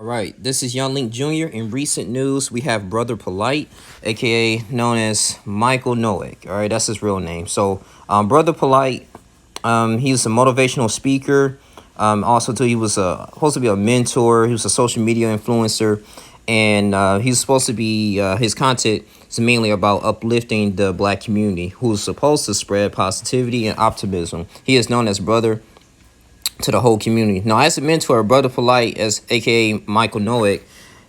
All right, this is Young Link Jr. In recent news, we have Brother Polight, aka known as Michael Noack. All right, that's his real name. So, Brother Polight, he's a motivational speaker. Also, too, he was supposed to be a mentor. He was a social media influencer, and he's supposed to be his content is mainly about uplifting the Black community, who's supposed to spread positivity and optimism. He is known as Brother to the whole community. Now, as a mentor, Brother Polight, as aka Michael Noack,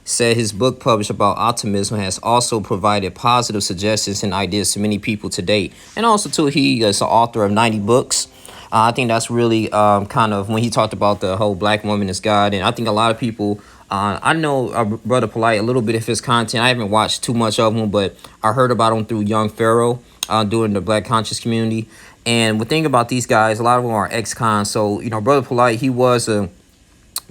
said his book published about optimism has also provided positive suggestions and ideas to many people to date. And also, too, he is the author of 90 books. I think that's really kind of when he talked about the whole Black woman is God. And I think a lot of people, I know Brother Polight, a little bit of his content. I haven't watched too much of him, but I heard about him through Young Pharaoh doing the Black conscious community. And the thing about these guys, a lot of them are ex-cons. So, Brother Polight, he was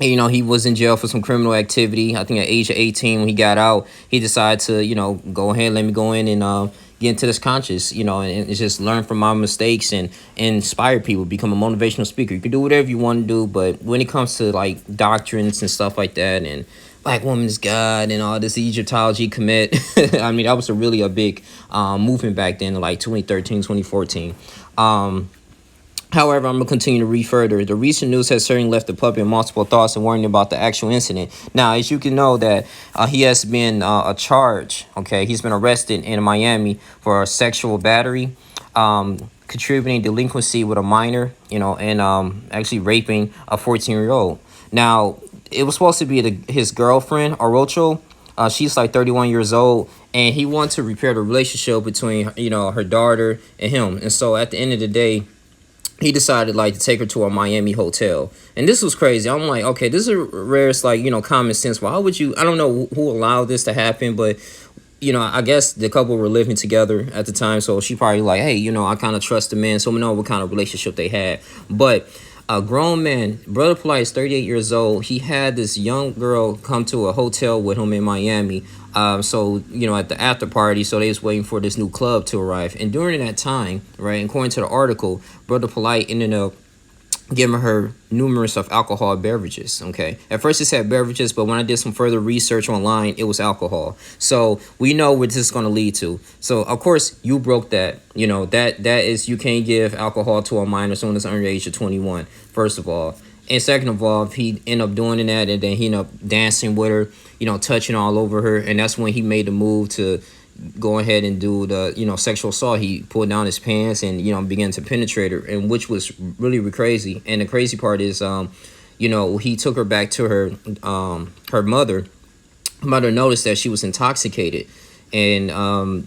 he was in jail for some criminal activity. I think at age of 18, when he got out, he decided to, go ahead, let me go in and get into this conscious, and just learn from my mistakes and inspire people, become a motivational speaker. You can do whatever you want to do, but when it comes to like doctrines and stuff like that and Black woman's God and all this Egyptology commit, I mean, that was really a big movement back then in like 2013, 2014. However, I'm going to continue to read further. The recent news has certainly left the public with multiple thoughts and worrying about the actual incident. Now, as you can know that he has been a charge, okay? He's been arrested in Miami for a sexual battery, contributing delinquency with a minor, and actually raping a 14-year-old. Now, it was supposed to be his girlfriend, Orocho. She's like 31 years old, and he wanted to repair the relationship between, her daughter and him. And so at the end of the day, he decided like to take her to a Miami hotel. And this was crazy. I'm like, okay, this is a rarest, like, common sense. Why would you, I don't know who allowed this to happen, but, I guess the couple were living together at the time. So she probably like, hey, I kind of trust the man. So we know what kind of relationship they had. But a grown man, Brother Polight is 38 years old. He had this young girl come to a hotel with him in Miami. So, at the after party, so they was waiting for this new club to arrive. And during that time, right, according to the article, Brother Polight ended up giving her numerous of alcohol beverages, okay? At first it said beverages, but when I did some further research online, it was alcohol. So we know what this is going to lead to. So, of course, you broke that. That is, you can't give alcohol to a minor, someone that's under the age of 21, first of all. And second of all, if he ended up doing that and then he ended up dancing with her, touching all over her, and that's when he made the move to go ahead and do the sexual assault. He pulled down his pants and began to penetrate her, and which was really crazy. And the crazy part is he took her back to her mother. Mother noticed that she was intoxicated, and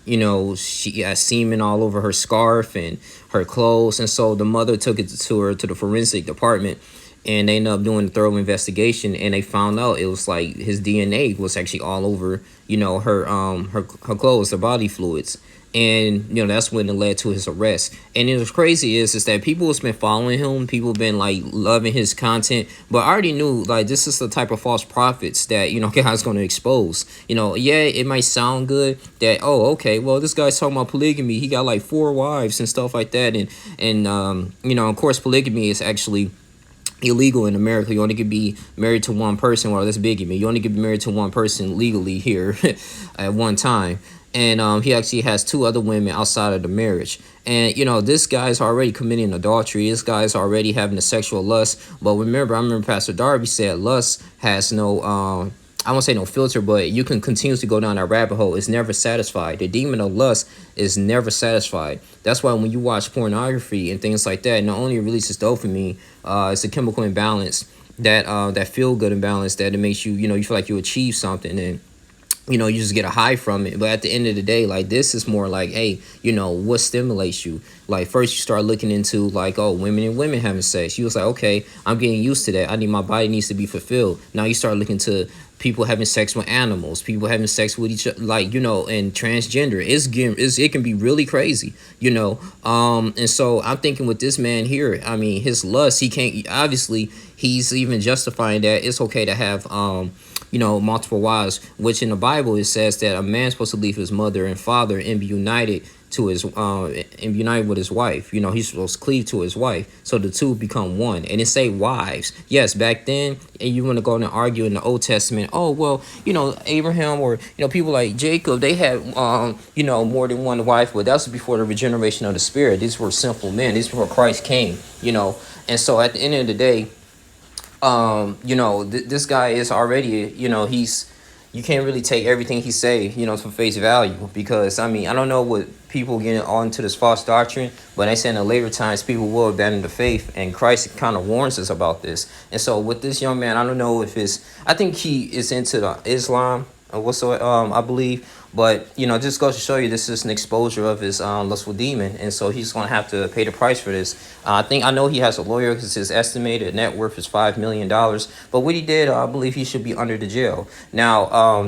she had semen all over her scarf and her clothes. And so the mother took it to her to the forensic department, and they ended up doing a thorough investigation, and they found out it was like his DNA was actually all over, her clothes, her body fluids. And that's when it led to his arrest. And it was crazy is that people has been following him, people have been like loving his content, but I already knew like this is the type of false prophets that God's going to expose. Yeah, it might sound good that, oh, okay, well, this guy's talking about polygamy, he got like 4 wives and stuff like that, and of course polygamy is actually illegal in America. You only could be married to one person. Well, that's bigamy. You only could be married to one person legally here at one time. And he actually has 2 other women outside of the marriage. And, this guy's already committing adultery. This guy's already having a sexual lust. But remember, I remember Pastor Darby said lust has no, I won't say no filter, but you can continuously go down that rabbit hole. It's never satisfied. The demon of lust is never satisfied. That's why when you watch pornography and things like that, not only it releases dopamine, it's a chemical imbalance that feel good imbalance that it makes you, you feel like you achieve something, and you just get a high from it. But at the end of the day, like, this is more like, hey, what stimulates you? Like, first you start looking into like, oh, women and women having sex. You was like, okay, I'm getting used to that. My body needs to be fulfilled. Now you start looking to people having sex with animals, people having sex with each other, like, and transgender. It can be really crazy, and so I'm thinking with this man here, I mean, his lust, he can't, obviously he's even justifying that it's okay to have multiple wives, which in the Bible it says that a man's supposed to leave his mother and father and be united to his and united with his wife. You know, he's supposed to cleave to his wife, so the two become one. And it say wives. Yes, back then, and you want to go and argue in the Old Testament, oh well, you know, Abraham or, you know, people like Jacob, they had you know, more than one wife, but that was before the regeneration of the spirit. These were simple men. These were before Christ came, you know. And so at the end of the day, you know, this guy is already, you know, you can't really take everything he say, you know, for face value, because I mean, I don't know what people get onto this false doctrine, but they say in the later times people will abandon the faith, and Christ kind of warns us about this. And so with this young man, I don't know if I think he is into the Islam or whatsoever, I believe. But, you know, just goes to show you this is an exposure of his lustful demon. And so he's going to have to pay the price for this. I know he has a lawyer because his estimated net worth is $5 million. But what he did, I believe he should be under the jail. Now,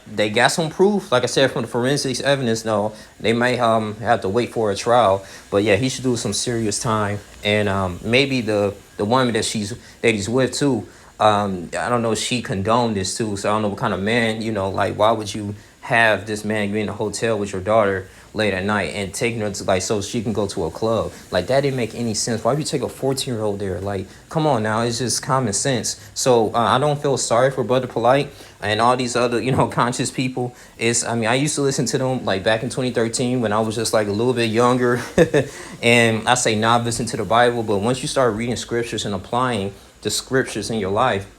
they got some proof, like I said, from the forensics evidence. No, they might have to wait for a trial. But yeah, he should do some serious time. And maybe the woman that he's with too, I don't know if she condoned this too. So I don't know what kind of man, you know, like, why would you have this man be in a hotel with your daughter late at night and taking her to, like, so she can go to a club? Like, that didn't make any sense. Why would you take a 14-year-old there? Like, come on now, it's just common sense. So I don't feel sorry for Brother Polight and all these other, you know, conscious people. I mean, I used to listen to them like back in 2013 when I was just like a little bit younger and I say novice into the Bible. But once you start reading scriptures and applying the scriptures in your life,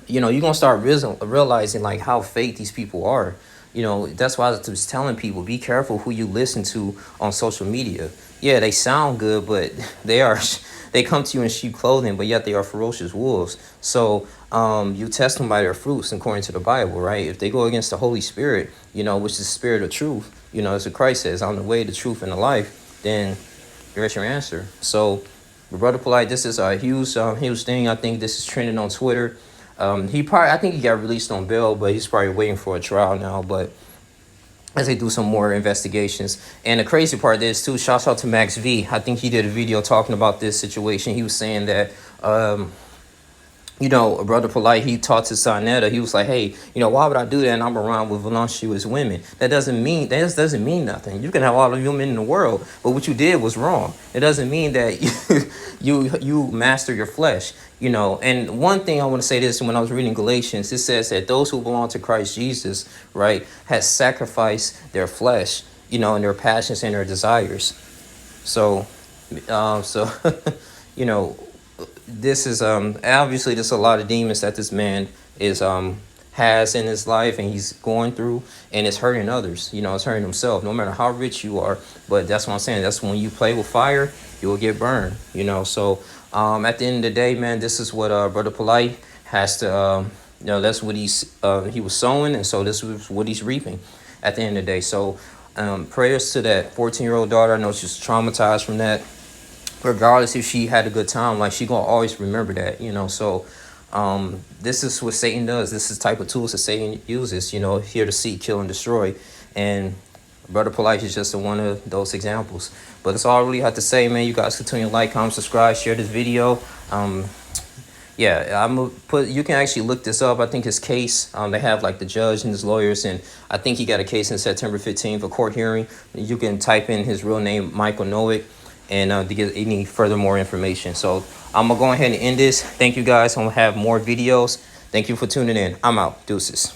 you know, you're gonna start realizing like how fake these people are. You know, that's why I was telling people, be careful who you listen to on social media. Yeah, they sound good, but they come to you in sheep clothing, but yet they are ferocious wolves. So you test them by their fruits according to the Bible, right? If they go against the Holy Spirit, you know, which is the spirit of truth, you know, as what Christ says, I'm the way, the truth, and the life, then there's your answer. So, Brother Polight, this is a huge thing. I think this is trending on Twitter. I think he got released on bail, but he's probably waiting for a trial now. But as they do some more investigations, and the crazy part is too, shouts out to Max V. I think he did a video talking about this situation. He was saying that, you know, Brother Polight, he taught to Sonetta, he was like, hey, you know, why would I do that? And I'm around with voluptuous women. That doesn't mean nothing. You can have all the women in the world, but what you did was wrong. It doesn't mean that you master your flesh, you know. And one thing I want to say this, when I was reading Galatians, it says that those who belong to Christ Jesus, right, has sacrificed their flesh, you know, and their passions and their desires. So, you know, this is obviously there's a lot of demons that this man is has in his life and he's going through, and it's hurting others. You know, it's hurting himself, no matter how rich you are. But that's what I'm saying. That's when you play with fire, you will get burned, you know. So at the end of the day, man, this is what Brother Polight has to you know, that's what he was sowing, and so this was what he's reaping at the end of the day. So prayers to that 14-year-old daughter. I know she's traumatized from that. Regardless if she had a good time, like, she gonna always remember that, you know. So this is what Satan does. This is the type of tools that Satan uses, you know, here to seek, kill, and destroy. And Brother Polight is just one of those examples. But that's all I really have to say, man. You guys continue to like, comment, subscribe, share this video. Yeah, I'm gonna put, you can actually look this up. I think his case, they have like the judge and his lawyers, and I think he got a case in September 15th, a court hearing. You can type in his real name, Michael Nowick, and to get any further more information. So I'm gonna go ahead and end this. Thank you guys. I'm gonna have more videos. Thank you for tuning in. I'm out. Deuces.